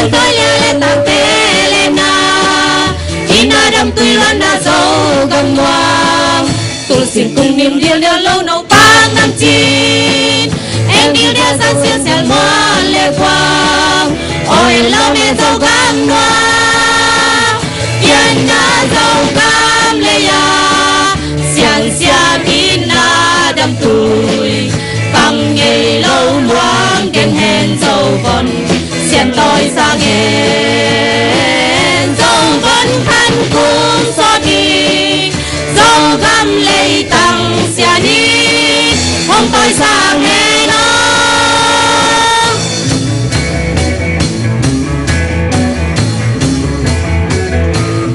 Sang tôi lê tàng tê lê na Ina đâm tuy loan na dâu gầm ngoang Tu xin cùng niềm điêu điêu lâu nấu bang năm chín Em điêu điêu sang siêu xèl môn lê quang Ôi lâu mê dâu gam ngoang Yên na dâu gam lê ya Xiang xiang ina đâm tuổi Bằng nghề lâu loang kèn hèn dâu vần Xem tôi sang hèn dâu vẫn khăn cung so đi Dâu găm lấy tăng xia đi Hôm tôi sang hèn nó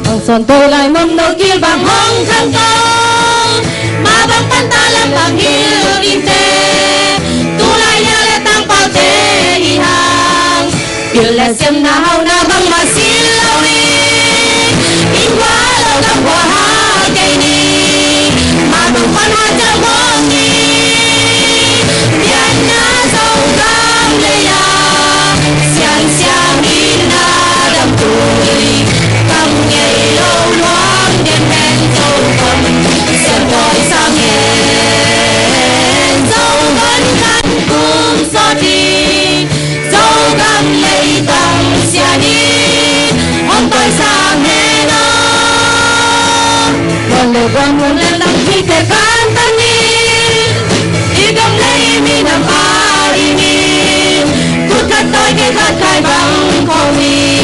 Bằng xuân tôi lại mong đầu kia bằng hông khăn công Mà bằng thân ta làm bằng hiếu đi tê Tu lại nhớ lệ tăng bao tê hi hàng Điều là xem nào na bằng mà xin lâu đi In quá lâu gặp qua hát cây đi Mà bằng con hát cho bóng đi Biên na dâu gam lê ya Xiang xiang in na đâm tuổi Cầm nghề lâu loang đêm hẹn dâu cầm Xem tôi sang hẹn dâu vẫn khăn cùng so đi Dâu găm lấy tăng xia đi Hôm tôi sang hẹn nó Còn lệ quan nguồn lên tăng khi kể khán tân đi Đi găm lấy mi nằm á đi mi Cút khát tôi cái khát khai bằng không đi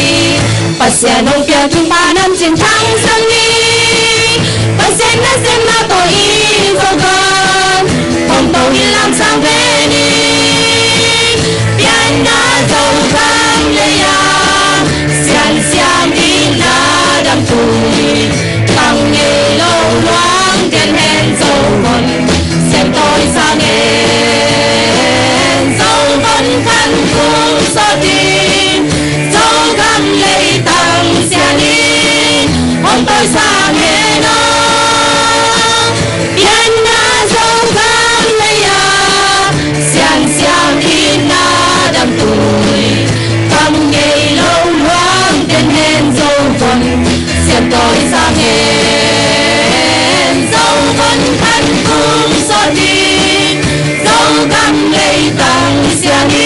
Bà xe nông kia chúng ta năm chiến thắng sang đi Bà xe na tôi in vô gần Không tôi in làm sang về đi Biên na dâu gam lê ya Xiang xiang in na đâm tuổi Bằng nghề lâu loang kèn hèn dâu vần Xem tôi sang hèn dâu vẫn khăn cùng so tin Dâu găm lấy tăng xia đi Hôm tôi sang hèn nó Biên na dâu gam lê ya Xiang xiang in na đâm tuổi Cầm nghề lâu loang kèn hèn dâu vần Xem tôi sang hèn dâu vẫn khăn cùng so tin Dâu găm lấy tăng xia đi